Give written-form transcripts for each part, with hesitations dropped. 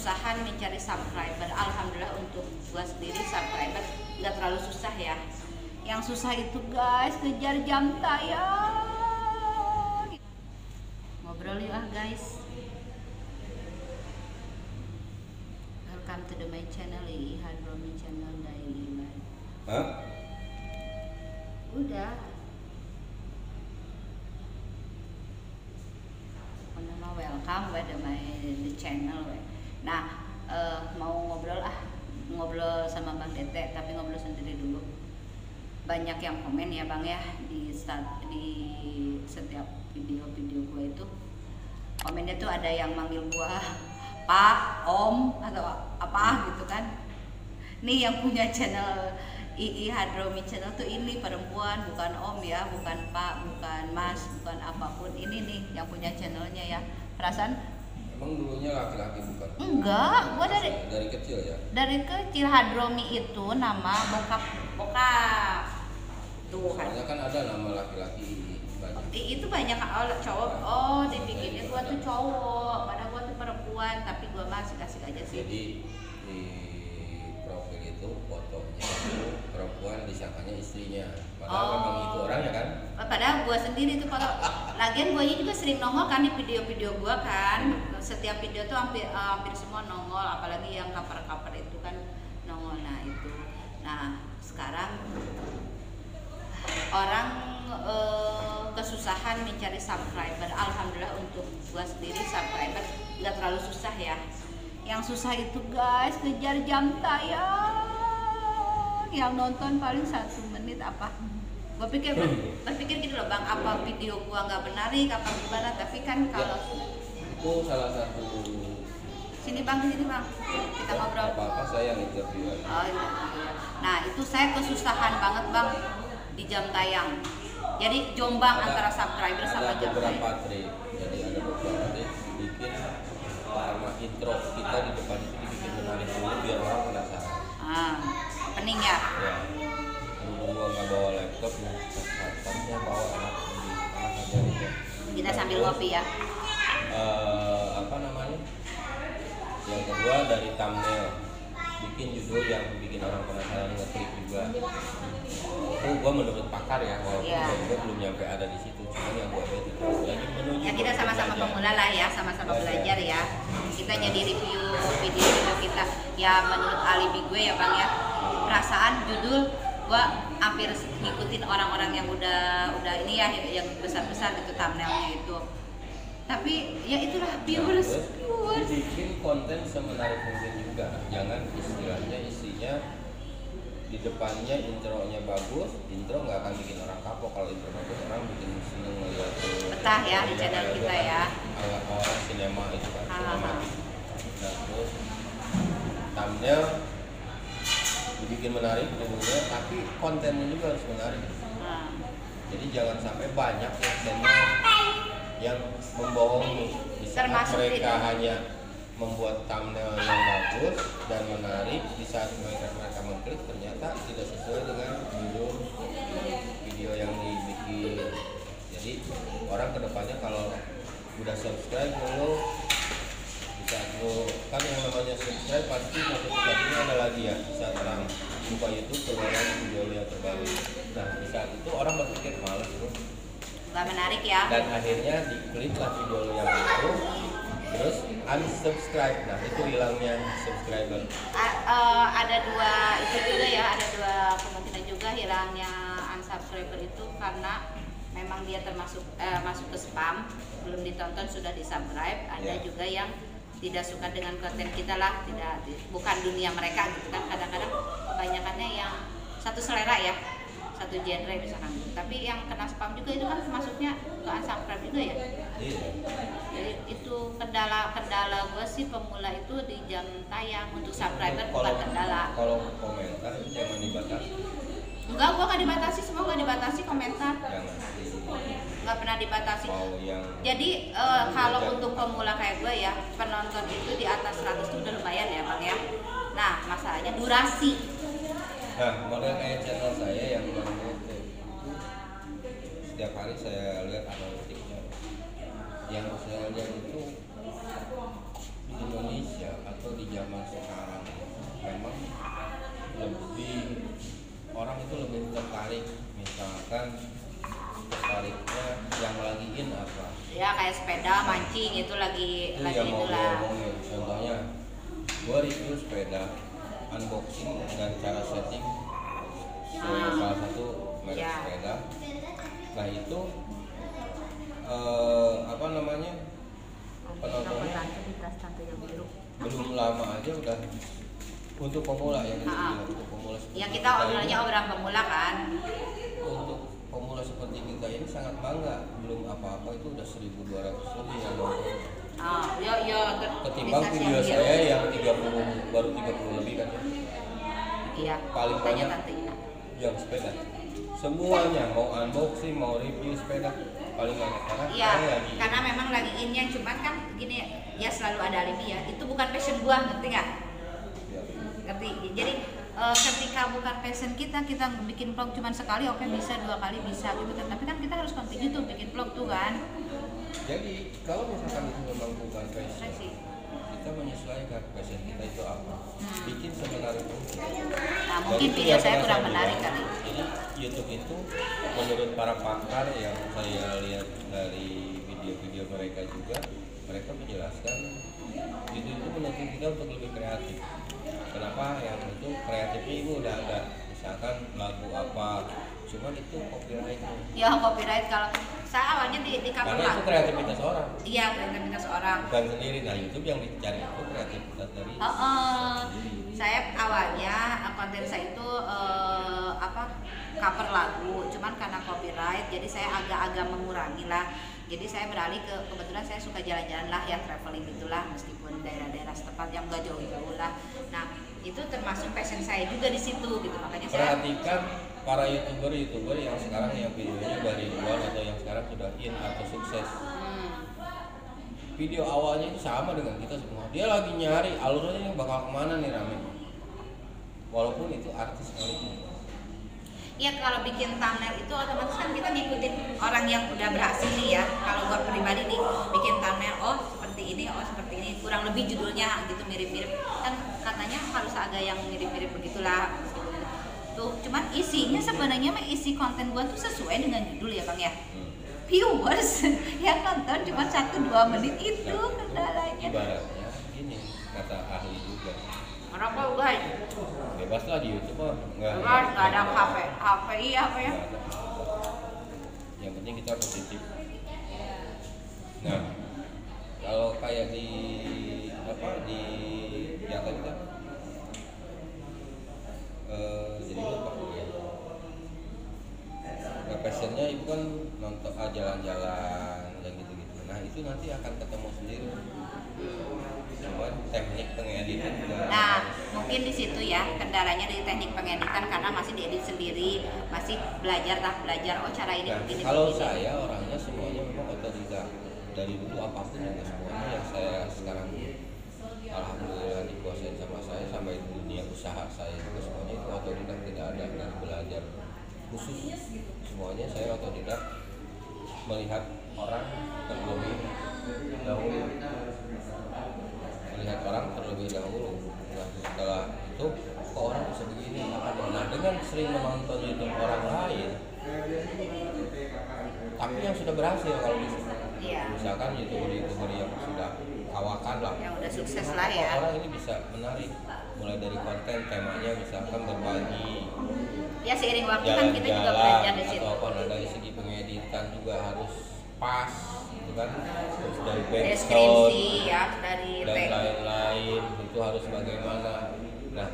kesusahan mencari subscriber. Alhamdulillah untuk gua sendiri subscriber nggak terlalu susah ya. Yang susah itu guys kejar jam tayang. Ngobrol yuk guys. Welcome to my channel, Hadromi channel Daily. Hah? Udah. Nama welcome pada the channel. Nah, mau ngobrol sama Bang Dete, tapi ngobrol sendiri dulu. Banyak yang komen ya Bang ya di setiap video-video gue itu. Komennya tuh ada yang manggil gua Pak, Om atau apa gitu kan. Nih yang punya channel Hadromi channel tuh ini perempuan, bukan Om ya, bukan Pak, bukan Mas, bukan apapun. Ini nih yang punya channelnya ya. Perasaan Emang dulunya laki-laki bukan? enggak, gua dari kecil ya? dari kecil Hadromi itu nama bokap. Tuh kan. Soalnya kan ada nama laki-laki banyak. Itu banyak cowok. Oh, dibikinnya gua tuh cowok, padahal gua tuh perempuan, tapi gua masih kasih aja sih. Jadi di profil itu fotonya itu perempuan, disangkanya istrinya. Padahal memang itu orangnya kan? Padahal gua sendiri tuh kalau lagian guanya juga sering nongol kan di video-video gua kan. Setiap video tuh hampir semua nongol, apalagi yang cover-cover itu kan nongol. Nah, itu. Nah, sekarang orang kesusahan mencari subscriber. Alhamdulillah untuk gua sendiri subscriber nggak terlalu susah ya. Yang susah itu guys kejar jam tayang. Yang nonton paling 1 menit apa? Gua berpikir gitu loh Bang, apa video gua nggak menarik apa gimana? Tapi kan kalau Itu salah satu. sini Bang, kita ngobrol. Apa-apa saya yang interview. Oh iya. Nah itu saya kesusahan banget Bang di jam tayang. Jadi jombang antara subscriber sama jam tayang. Ada beberapa trik. Jadi ada beberapa trik bikin pertama intro kita di depan itu dibikin menarik dulu biar orang penasaran. Opening ya. Ya. Dulu gua nggak bawa laptop, laptopnya bawa anak aja gitu. Kita sambil ngopi ya. Apa namanya? Yang kedua dari thumbnail, bikin judul yang bikin orang penasaran ngeklik juga. Itu gua menurut pakar ya, walaupun gua belum nyampe ada di situ, cuma yang gua lihat itu lagi menuju. Ya kita sama-sama pemula lah ya, sama-sama belajar ya. Kita jadi review video kita. Ya menurut alibi gue ya Bang ya. Perasaan judul gua hampir ngikutin orang-orang yang udah ini ya, yang besar-besar gitu thumbnailnya itu. Tapi ya itulah viewers. Bikin konten semenarik mungkin juga. Jangan istilahnya isinya di depannya intronya bagus, intro nggak akan bikin orang kapok. Kalau intro bagus orang bikin seneng melihat. Betah ya di channel kita ya. Orang sinema itu kan, sinematik. Nah, terus thumbnail dibikin menarik judulnya, tapi kontennya juga harus menarik. Jadi jangan sampai banyak ya channel yang membohongi. Di saat mereka hanya membuat thumbnail yang bagus dan menarik, di saat mereka mengklik ternyata tidak sesuai dengan judul video yang dibikin. Jadi orang kedepannya kalau udah subscribe dulu, di saat lo kan yang namanya subscribe pasti notifikasinya ada lagi ya. Di saat orang buka YouTube keluaran video yang terbaru. Nah di saat itu orang berpikir malas bro, nggak menarik ya. dan akhirnya diklik lah video yang itu, terus unsubscribe. Nah itu hilangnya subscriber. Ada dua itu juga ya, ada dua kemungkinan juga hilangnya unsubscriber itu karena memang dia termasuk masuk ke spam, belum ditonton sudah disubscribe. Ada juga yang tidak suka dengan konten kita lah, bukan dunia mereka gitu kan. Kadang-kadang kebanyakannya yang satu selera ya, satu genre misalkan. Tapi yang kena spam juga itu kan masuknya ke unsubscribe juga ya. Jadi itu kendala gue sih pemula itu di jam tayang. Untuk subscriber bukan kendala. Kalau komentar itu jangan dibatasi. Enggak, gua nggak dibatasi, semua nggak dibatasi komentar. Jangan Nggak pernah dibatasi. Jadi kalau untuk pemula kayak gue ya, penonton itu di atas 100 itu udah lumayan ya Bang ya. Nah masalahnya durasi. Nah model kayak channel saya yang itu setiap hari saya lihat analitiknya. Yang saya lihat itu di Indonesia atau di zaman sekarang memang lebih orang itu lebih tertarik, misalkan tertariknya yang lagi in apa ya, kayak sepeda mancing itu lagi yang mau itulah. ngomongin. Contohnya gue review sepeda unboxing dan cara setting salah satu merek sepeda. Nah itu apa namanya, penontonnya belum lama aja udah untuk pemula yang itu untuk pemula seperti ya kita obrolannya obrolan pemula kan. Untuk pemula seperti kita ini sangat bangga, belum apa-apa itu udah 1.200 lebih yang nonton. Ketimbang video saya yang 30 baru 30 lebih kan. Iya. Paling banyak yang sepeda. Semuanya mau unboxing, mau review sepeda paling banyak karena karena memang lagi innya, cuman kan gini ya selalu ada alibi ya. Itu bukan passion gua, ngerti nggak? Ya. Ngerti. Jadi ketika bukan passion kita bikin vlog cuma sekali, oke bisa, 2 kali bisa gitu kan. Tapi kan kita harus continue tuh bikin vlog tuh kan. Jadi kalau misalkan itu memang bukan passion, kita menyesuaikan passion kita itu apa, bikin semenarik mungkin. Nah mungkin video saya kurang menarik kali. Jadi YouTube itu menurut para pakar yang saya lihat dari video-video mereka juga, mereka menjelaskan YouTube itu menuntut kita untuk lebih kreatif. Kenapa? Yang itu kreatifnya itu udah ada, misalkan lagu apa, cuman itu copyright. Ya copyright, kalau saya awalnya di cover karena itu kreativitas orang. Iya, kreativitas orang. Bukan sendiri. Nah YouTube yang dicari itu kreativitas dari saya awalnya konten saya itu cover lagu, cuman karena copyright jadi saya agak-agak mengurangi lah. Jadi saya beralih kebetulan saya suka jalan-jalan lah ya, traveling gitulah, meskipun daerah-daerah setempat yang enggak jauh-jauh lah. Nah itu termasuk passion saya juga di situ gitu, makanya saya perhatikan para youtuber yang sekarang yang videonya dari luar atau yang sekarang sudah in atau sukses. Video awalnya itu sama dengan kita semua, dia lagi nyari alurnya bakal kemana nih rame, walaupun itu artis sekalipun. Ya kalau bikin thumbnail itu otomatis kan kita ngikutin orang yang udah berhasil nih ya. Kalau gua pribadi nih bikin thumbnail, oh seperti ini, kurang lebih judulnya gitu mirip-mirip. Kan katanya harus agak yang mirip-mirip begitulah. Tuh, cuman isinya sebenarnya mah isi konten gua tuh sesuai dengan judul ya Bang ya. Viewers yang nonton cuma 1-2 menit itu kendalanya. Ibaratnya gini, kata ahli juga. Kenapa guys? Bebas lah di YouTube mah, nggak ada HPI apa ya? Yang penting kita positif. Nah, kalau kayak di yang tadi kan, jadi lupa. Nah, passionnya itu kan nonton jalan-jalan dan gitu-gitu. Nah itu nanti akan ketemu sendiri. Cuman teknik pengeditan juga. Nah, mungkin di situ ya kendalanya dari teknik pengeditan karena masih diedit sendiri, masih belajar oh cara ini begini. Kalau saya orangnya semuanya memang otodidak. Dari dulu apapun juga semuanya yang saya sekarang alhamdulillah dikuasain sama saya, sampai dunia usaha saya juga semuanya itu otodidak, tidak ada dari belajar khusus. Semuanya saya otodidak, melihat orang terlebih dahulu. Nah, setelah itu kok orang bisa begini. Nah, dengan sering menonton YouTube orang lain, tapi yang sudah berhasil kalau di sini, misalkan youtuber yang sudah kawakan lah, yang udah sukses lah ya, orang ini bisa menarik, mulai dari konten temanya misalkan berbagi ya seiring waktu kan kita juga belajar di situ. Atau apa, dari segi pengeditan juga harus pas gitu kan, terus dari deskripsi ya, dari dan lain-lain itu harus bagaimana. Nah,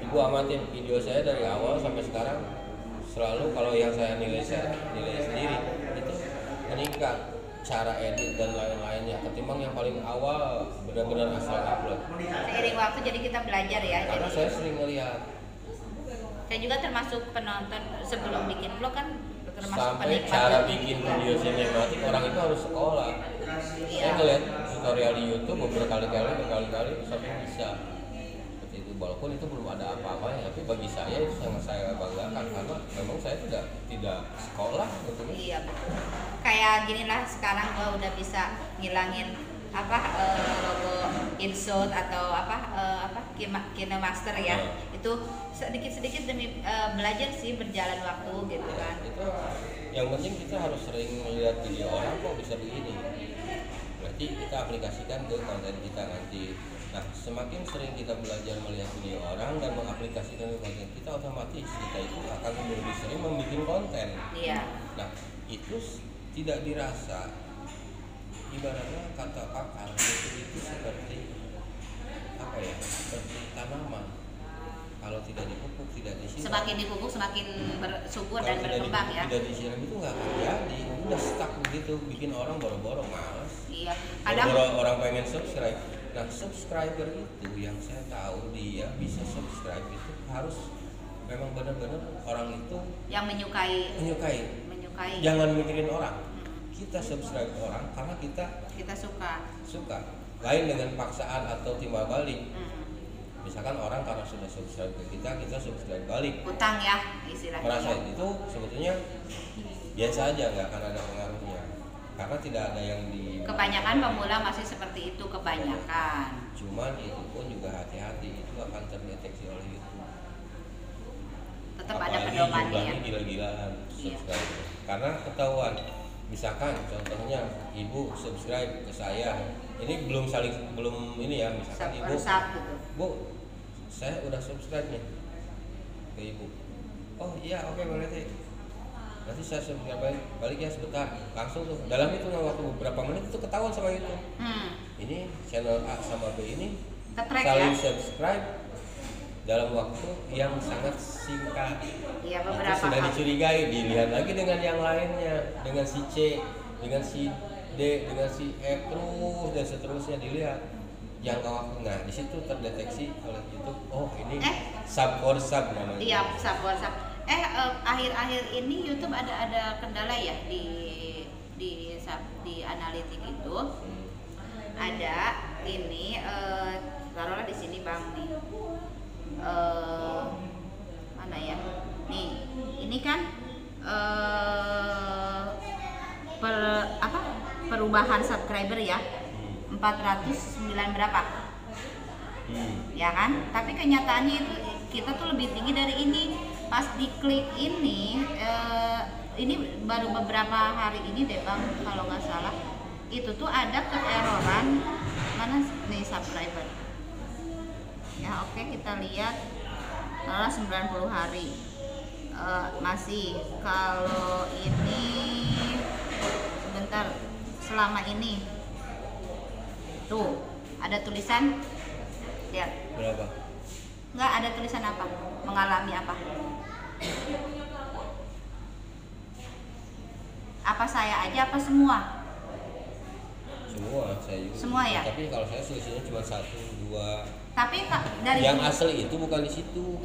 ibu amatin video saya dari awal sampai sekarang, selalu kalau yang saya nilai sendiri itu meningkat cara edit dan lain-lainnya ketimbang yang paling awal benar-benar asal upload. Seiring waktu jadi kita belajar ya. Karena jadi saya sering melihat. Saya juga termasuk penonton sebelum bikin vlog kan, termasuk sampai penikmat cara bikin video sinematik orang itu harus sekolah. Saya ngeliat tutorial di YouTube berkali-kali sampai bisa seperti itu, walaupun itu belum ada apa-apanya, tapi bagi saya itu sangat saya banggakan karena memang saya tidak sekolah gitu. Iya betul. Kayak gini lah sekarang gua udah bisa ngilangin logo InShot atau KineMaster ya. Itu sedikit-sedikit demi belajar sih, berjalan waktu gitu kan. Itu yang penting kita harus sering melihat video orang kok bisa begini. Berarti kita aplikasikan ke konten kita nanti. Nah, semakin sering kita belajar melihat video orang dan mengaplikasikan ke konten kita, otomatis kita itu akan lebih sering membuat konten. Iya. Nah, itu tidak dirasa. Ibaratnya kata pakar itu seperti apa ya? Seperti tanaman. Kalau tidak dipupuk, tidak disiram. Semakin dipupuk semakin bersubur dan berkembang ya. Tidak disiram itu nggak akan jadi. Udah stuck begitu, bikin orang boro-boro malas. Iya. Kadang Orang pengen subscribe. Nah, subscriber itu yang saya tahu dia bisa subscribe itu harus memang benar-benar orang itu yang menyukai. Jangan mikirin orang. Kita subscribe orang karena kita suka. Lain dengan paksaan atau timbal balik. Misalkan orang karena sudah subscribe ke kita subscribe balik. Utang ya istilahnya. Merasa itu sebetulnya biasa aja, nggak akan ada pengaruhnya. Karena tidak ada yang di. Kebanyakan pemula masih seperti itu kebanyakan. Cuman itu pun juga hati-hati, itu akan terdeteksi oleh YouTube. Tetap ada Apalagi pedomannya ya. Gila-gilaan subscribe. Iya. Karena ketahuan. Misalkan contohnya ibu subscribe ke saya, ini belum ini ya, misalkan ibu, Bu, saya udah subscribe nih ke ibu. Oh iya, oke, boleh deh. Nanti saya subscribe balik ya sebentar, langsung tuh dalam itu waktu beberapa menit itu ketahuan sama YouTube. Ini channel A sama B ini saling subscribe dalam waktu yang sangat singkat. Iya, itu beberapa sudah dicurigai, dilihat lagi dengan yang lainnya, dengan si C, dengan si D, dengan si E, terus dan seterusnya dilihat jangka waktu. Nah, di situ terdeteksi oleh YouTube. Oh, ini sub namanya. Iya, sub. Akhir-akhir ini YouTube ada kendala ya di analitik itu. Ada ini taruhlah di sini Bang nih. Mana ya? Nih, ini kan perubahan subscriber ya. 409 berapa? Ya kan? Tapi kenyataannya itu kita tuh lebih tinggi dari ini. Pas diklik ini baru beberapa hari ini deh Bang, kalau nggak salah. Itu tuh ada keeroran mana nih subscriber. Ya oke, kita lihat salah 90 hari. Masih kalau ini sebentar, selama ini tuh ada tulisan lihat berapa? Nggak ada tulisan apa, mengalami apa saya aja apa semua saya juga. Semua ya. Tapi kalau saya selisihnya cuma 1, 2. Tapi dari yang asli itu bukan di situ.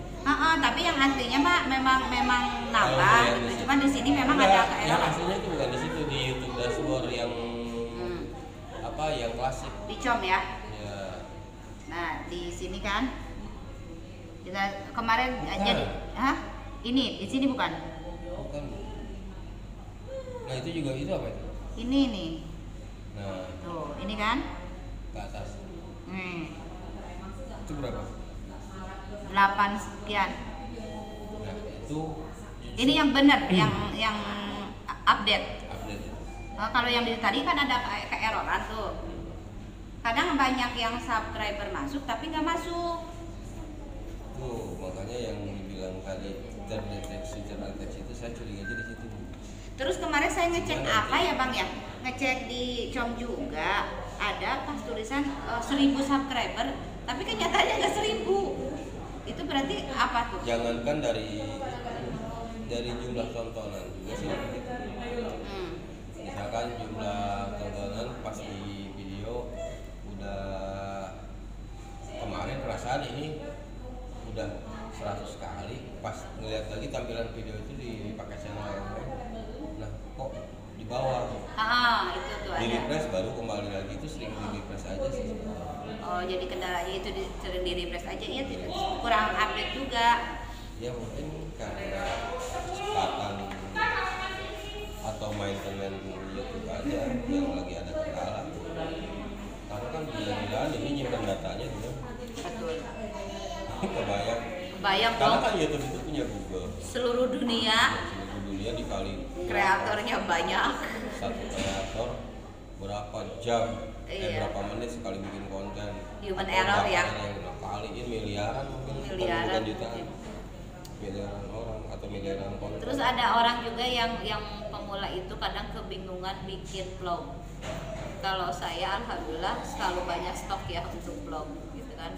Tapi yang aslinya mah memang nambah gitu. Cuman di sini memang ada keeroran. Yang aslinya itu bukan di situ, di YouTube dashboard yang yang klasik. Dicom ya. Ya. Nah, di sini kan kita kemarin jadi ini di sini bukan. Nah, itu juga itu apa itu? Ini nih. Nah, tuh, ini kan ke atas. Itu berapa? 8 sekian. Nah, itu ini yang benar, yang update. Kalau yang tadi kan ada keeroran tuh. Kadang banyak yang subscriber masuk tapi nggak masuk. Tuh, makanya yang dibilang tadi terdeteksi itu saya curiga aja di situ. Terus kemarin saya ngecek apa ya Bang ya? Ngecek di Com juga ada pas tulisan 1000 subscriber, tapi kenyataannya nggak 1000. Itu berarti apa tuh? Jangankan dari jumlah tontonan juga sih begitu. Misalkan jumlah tontonan pas di video udah kemarin perasaan ini udah 100 kali, pas ngeliat lagi tampilan video itu dipakai channel yang lain, nah kok di bawah itu tuh di ada. refresh baru kembali lagi, itu sering di refresh aja sih. Oh, jadi kendalanya itu sering di refresh aja ya, kurang update juga. Ya mungkin karena kecepatan atau maintenance YouTube aja yang lagi ada kendala. karena kan gila-gilaan ini nyimpen datanya dulu. Betul. Kebayang. Kebayang Karena dong. kan YouTube itu punya Google. Seluruh dunia. Seluruh dunia dikali Kreatornya banyak. satu kreator berapa jam, Iya. berapa menit sekali bikin konten. Human Atau error ya. Yang kaliin miliaran mungkin, Miliaran. bukan jutaan. Miliaran orang atau miliaran konten. Terus ada orang juga yang pemula itu kadang kebingungan bikin vlog. Kalau saya alhamdulillah selalu banyak stok ya untuk vlog gitu kan.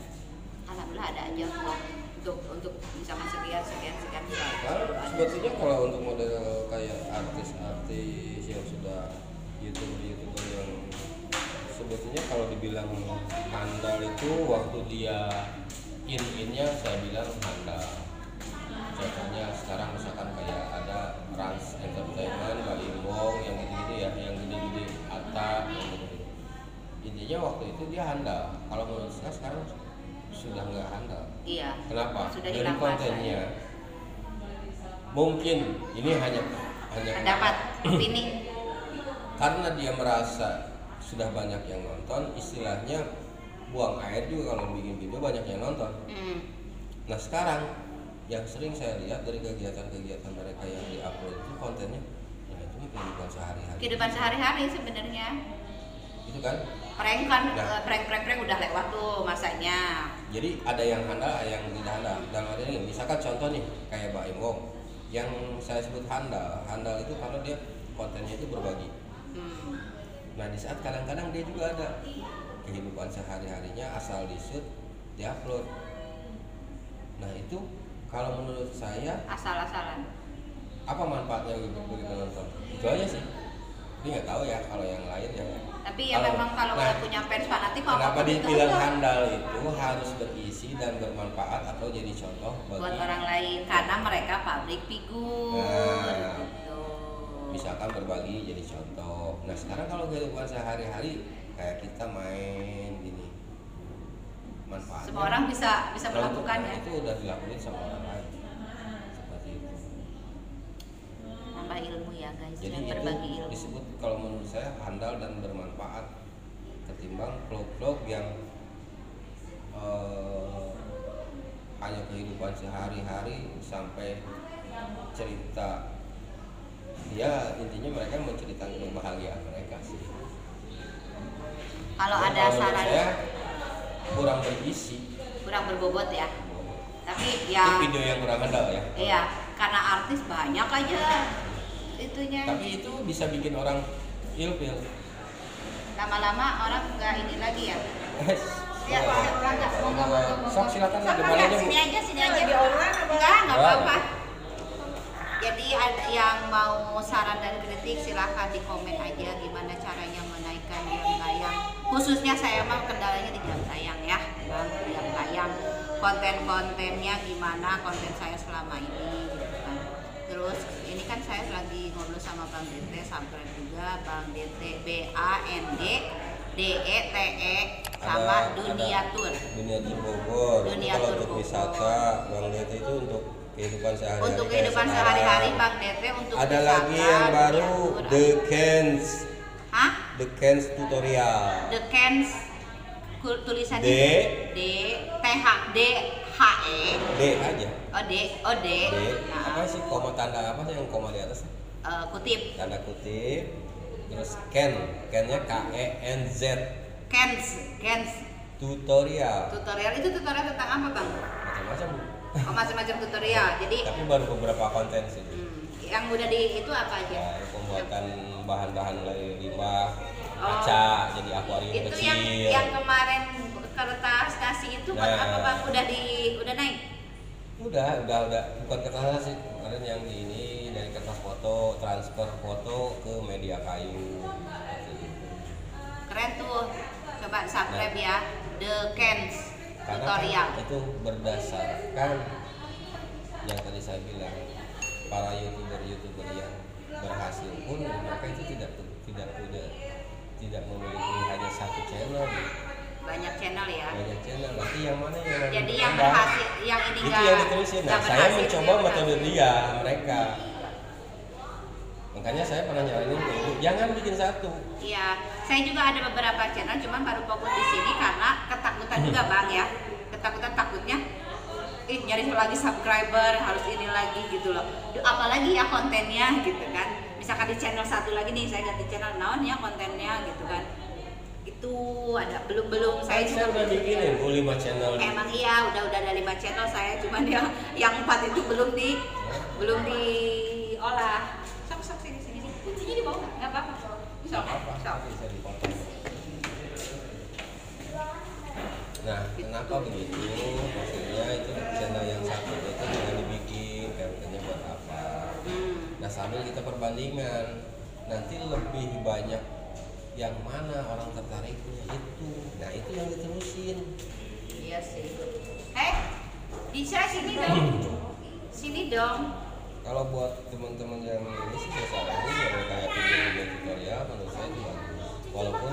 Alhamdulillah ada aja vlog untuk misalnya sekian Nah, sebetulnya kalau untuk model kayak artis-artis yang sudah YouTuber yang sebetulnya kalau dibilang handal itu waktu dia in-innya saya bilang handal. Contohnya sekarang misalkan kayak ada Rans Entertainment, Mbak Imbong yang gitu-gitu ya, yang gede-gede Atta, yang gitu-gitu. Intinya waktu itu dia handal. Kalau menurut saya sekarang sudah nggak handal. Iya. Kenapa? Sudah Dari hilang kontennya. Mungkin ini hanya pendapat opini. karena dia merasa sudah banyak yang nonton, istilahnya buang air juga kalau bikin video banyak yang nonton. Nah sekarang yang sering saya lihat dari kegiatan-kegiatan mereka yang diupload itu kontennya, ya itu kehidupan sehari-hari. Kehidupan sehari-hari sebenarnya. Itu kan? Prank kan, Nah. prank udah lewat tuh masanya. Jadi ada yang handal, ada yang tidak handal. Dalam arti ini, misalkan contoh nih kayak Mbak Imbong, yang saya sebut handal itu karena dia kontennya itu berbagi. Nah di saat kadang-kadang dia juga ada kehidupan sehari-harinya asal di-shoot, di-upload. Nah itu kalau menurut saya Asal-asalan. apa manfaatnya bagi penonton? Itu aja sih. Tapi nggak tahu ya kalau yang lain ya. Tapi ya memang kalau nah, udah punya fans fanatik mau kenapa apapun itu dibilang aja. handal itu harus berisi dan bermanfaat atau jadi contoh bagi Buat orang lain karena mereka public figure. Nah. Gitu. misalkan berbagi jadi contoh. Nah sekarang kalau kehidupan sehari-hari kayak kita main gini, manfaatnya Semua orang bisa kalau untuk- melakukannya. itu udah dilakuin sama orang lain seperti itu. Nambah ilmu ya guys, Jadi dan itu berbagi ilmu. disebut kalau menurut saya handal dan bermanfaat ketimbang vlog-vlog yang hanya kehidupan sehari-hari sampai cerita. Ya intinya mereka menceritakan kebahagiaan mereka sih. Kalau Ya, ada menurut saran saya kurang berisi. kurang berbobot ya. Tapi Itu ya video yang kurang handal ya. iya, karena artis banyak aja itunya. Tapi itu bisa bikin orang ilfil. Lama-lama orang nggak ini lagi ya. Ya, Oh. enggak, ngomong. Sok silakan Sok, depan aja, Bu. sini aja. Di online apa? Enggak apa-apa. Jadi ada yang mau saran dan kritik silahkan di komen aja gimana caranya menaikkan jam tayang. Khususnya saya mah kendalanya di jam tayang ya, Bang, jam tayang. Konten-kontennya gimana konten saya selama ini gitu kan. Terus ini kan saya lagi ngobrol sama Bang Dete, subscribe juga Bang Dete BANDDETE sama Dunia Tour. Dunia Tour Bogor. Dunia Itu kalau Tour untuk Bogor. wisata, Bang Dete itu untuk kehidupan sehari-hari. Untuk kayak kehidupan sekarang. sehari-hari Bang Dete untuk Ada wisata, lagi yang baru Dunia Tour. The Cans. Hah? The Cans tutorial. The Cans tulisannya D. D T H D H E D aja. D. D. Nah, Apa sih koma tanda apa sih yang koma di atas? kutip Tanda kutip. Terus Ken. Kennya KENZ. Cans Tutorial. tutorial itu tutorial tentang apa Bang? Macam-macam. Oh macam-macam tutorial. Jadi Tapi baru beberapa konten sih. yang udah di itu apa aja? Ya, pembuatan bahan-bahan dari limbah, Oh. kaca, jadi akuarium Itu kecil. yang kemarin kertas kasih itu buat Nah. apa Bang? Udah naik? Udah bukan kertas sih. Kemarin yang di ini dari kertas foto, transfer foto ke media kayu. Seperti itu. Keren tuh. Coba subscribe Nah. ya. The Cans Karena tutorial. kan itu berdasarkan yang tadi saya bilang, para youtuber yang berhasil pun mereka itu tidak memiliki hanya satu channel, Banyak channel ya. banyak channel. Nanti yang mana yang Jadi yang berkembang, berhasil, yang ini itu enggak yang diterusin. Nah, saya mencoba metode dia mereka Makanya saya pernah nyaranin ke ibu, jangan bikin satu. Iya, saya juga ada beberapa channel, cuman baru fokus di sini karena ketakutan juga bang ya, takutnya, nyari lagi subscriber harus ini lagi gitu loh. Apalagi ya kontennya gitu kan. Misalkan di channel satu lagi nih, saya ganti channel naon ya kontennya gitu kan. Itu ada belum saya juga udah bikinin 5 channel. Emang iya udah ada 5 channel saya, cuman yang 4 itu belum diolah. Sok sini kuncinya di bawah nggak apa-apa. Bisa dipotong. Nah, kenapa begitu? Maksudnya itu channel yang satu itu jangan dibikin, kontennya buat apa? Nah, sambil kita perbandingan, nanti lebih banyak yang mana orang tertariknya itu. Nah, itu yang diterusin. Iya sih. Bisa sini dong. Kalau buat teman-teman yang ini sih saya saranin ya kayak video tutorial menurut saya itu bagus. Walaupun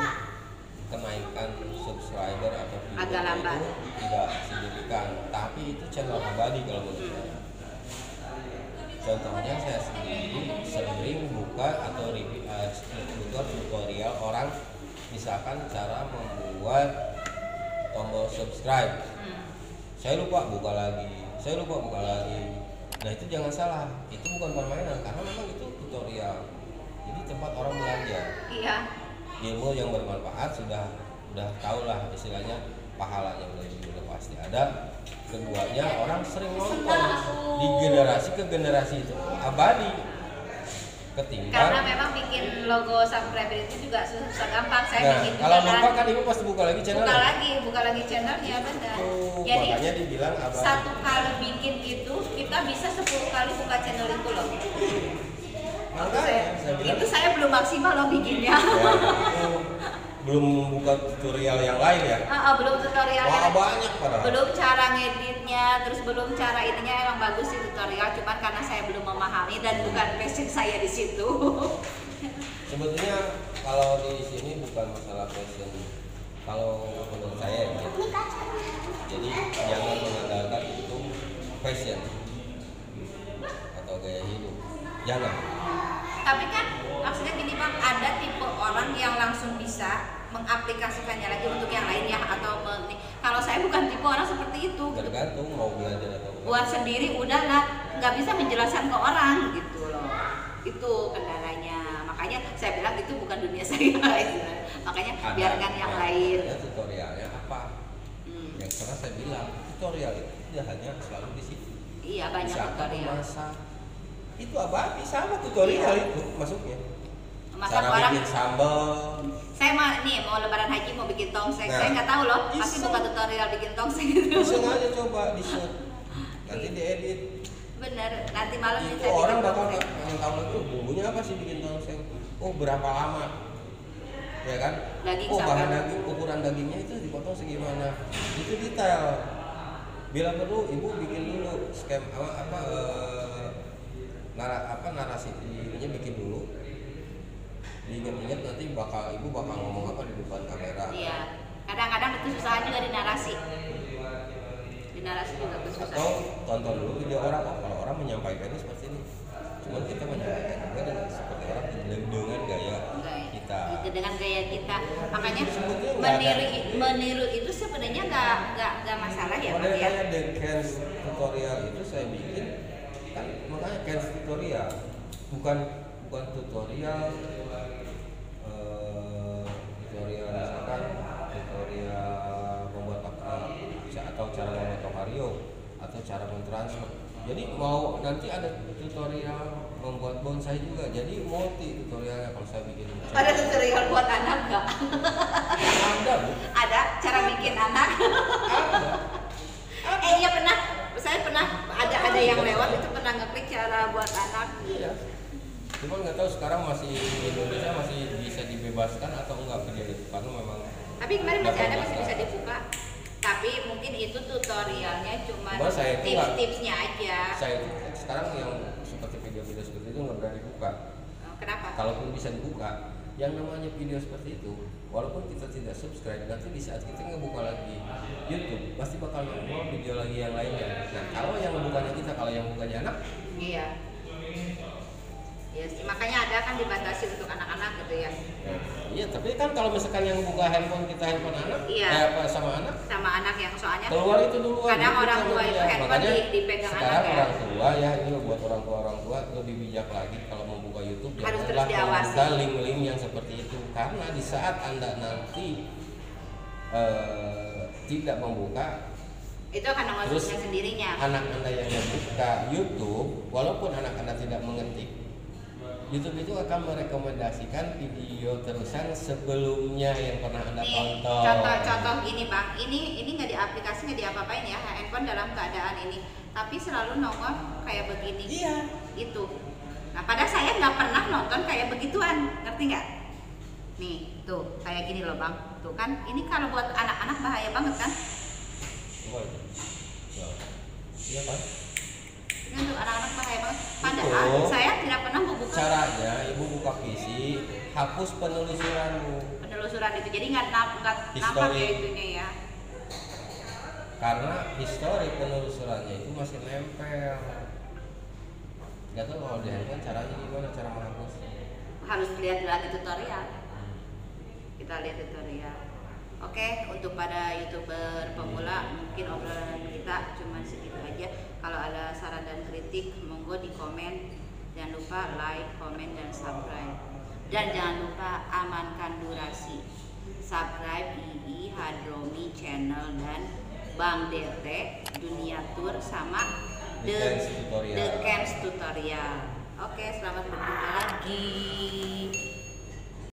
kenaikan subscriber atau agak lambat itu tidak signifikan, tapi itu channel abadi kalau menurut saya. Contohnya saya sendiri sering buka atau tutorial orang, misalkan cara membuat tombol subscribe. Saya lupa buka lagi. Nah itu jangan salah, itu bukan permainan karena memang itu tutorial. Jadi tempat orang belajar. Iya. Ilmu yang bermanfaat sudah tahu lah istilahnya, pahalanya udah pasti ada. Keduanya orang sering nonton di generasi ke generasi itu abadi. Ketimbang karena memang bikin logo subscriber itu juga susah gampang. Saya bikin kalau lupa kan ibu pasti buka lagi channelnya. Buka lagi channelnya benar. Jadi makanya dibilang abadi. Satu kali bikin itu kita bisa 10 kali buka channel itu loh. Itu saya belum maksimal loh bikinnya. Belum buka tutorial yang lain ya? Belum tutorial. Wah, banyak padahal. Belum cara ngeditnya, terus belum cara ininya. Emang bagus sih tutorial, cuman karena saya belum memahami dan bukan passion saya di situ. Sebetulnya kalau di sini bukan masalah passion. Kalau menurut saya ya, jadi jangan mengandalkan itu passion atau gaya hidup. Jangan. Tapi kan maksudnya gini bang, ada tipe orang yang langsung bisa mengaplikasikannya lagi untuk yang lainnya atau kalau saya bukan tipe orang seperti itu. Tergantung mau belajar atau buat sendiri udahlah, nggak bisa menjelaskan ke orang gitu loh. Itu kendalanya. Makanya saya bilang itu bukan dunia saya. Makanya biarkan yang lain. Ada tutorialnya apa? Yang pernah saya bilang tutorial itu tidak hanya selalu di situ. Iya banyak tutorial. Masak itu abadi sama tutorial itu masuknya. Masak cara orang bikin sambal. Saya mau lebaran haji mau bikin tongseng. Saya nggak tahu loh, pasti buka tutorial bikin tongseng itu. Iseng aja coba di shoot, nanti diedit. Bener, nanti malam itu orang bakal pengen tahu lagi bumbunya apa sih bikin tongseng. Oh berapa lama, ya kan? Daging bahan daging, ukuran dagingnya itu dipotong segimana, itu detail. Bila perlu ibu bikin dulu skema narasi ininya bikin dulu. Diingat-ingat nanti ibu bakal ngomong apa di depan kamera. Iya, kadang-kadang itu susah juga di narasi. Di narasi juga susah. Atau tonton dulu video orang, kalau orang menyampaikannya seperti ini. Cuman kita menyampaikan juga dengan seperti orang dengan gaya kita. Dengan gaya kita, makanya meniru itu sebenarnya nggak masalah ya. Model kayak dance tutorial itu saya bikin kan, makanya dance tutorial bukan tutorial misalkan tutorial membuat atau cara memotong vario atau cara mentransfer. Jadi mau nanti ada tutorial membuat bonsai juga. Jadi multi tutorialnya kalau saya bikin. Ada tutorial buat anak nggak? Ada Bu. Ada cara bikin anak. Ada. Iya pernah. Saya pernah ada yang lewat itu pernah ngeklik cara buat anak. Iya. Cuman nggak tahu sekarang masih di Indonesia masih bisa dibebaskan atau enggak video itu karena memang. Tapi kemarin masih bisa dibuka. Tapi mungkin itu tutorialnya cuma tips-tipsnya aja. Saya sekarang yang seperti video-video seperti itu nggak berani buka. Kenapa? Kalaupun bisa dibuka, yang namanya video seperti itu, walaupun kita tidak subscribe, nanti di saat kita ngebuka lagi YouTube, pasti bakal nongol video lagi yang lainnya. Nah, kalau yang ngebukanya kita, kalau yang bukanya anak, iya. Iya sih, makanya ada kan dibatasi untuk anak-anak gitu ya. Iya, tapi kan kalau misalkan yang buka handphone kita handphone anak, sama anak yang soalnya keluar itu dulu. Kadang orang tua itu handphone dipegang sekarang anak ya. Orang tua ya, ini buat orang tua lebih bijak lagi kalau membuka YouTube, harus terus janganlah diawasi. membuka link-link yang seperti itu, karena di saat Anda nanti tidak membuka, itu akan mengonsumsinya sendirinya. Anak Anda yang membuka YouTube, walaupun anak Anda tidak mengetik, YouTube itu akan merekomendasikan video terusan sebelumnya yang pernah Anda tonton. Contoh gini Bang, ini nggak di aplikasi, nggak diapa-apain ya, handphone dalam keadaan ini, tapi selalu nongol kayak begini. Iya. Itu. Nah, padahal saya nggak pernah nonton kayak begituan, ngerti nggak? Nih, tuh kayak gini loh Bang, tuh kan, ini kalau buat anak-anak bahaya banget kan? Iya kan? Ini untuk anak-anak bahaya banget. Padahal saya tidak pernah membuka. Caranya ibu buka PC, hapus penelusuranmu. Penelusuran itu, jadi nggak nampak ya itunya ya. Karena histori penelusurannya itu masih nempel. Gak tahu kalau di handphone caranya gimana cara menghapusnya. Harus lihat lagi tutorial. Kita lihat tutorial. Oke, untuk pada YouTuber pemula mungkin obrolan kita cuma segitu aja. Kalau ada saran dan kritik, monggo di komen. Jangan lupa like, komen, dan subscribe. Dan jangan lupa amankan durasi. Subscribe II Hadromi Channel dan Bang Dete Dunia Tour sama The Camps Tutorial. Oke, selamat berjumpa lagi.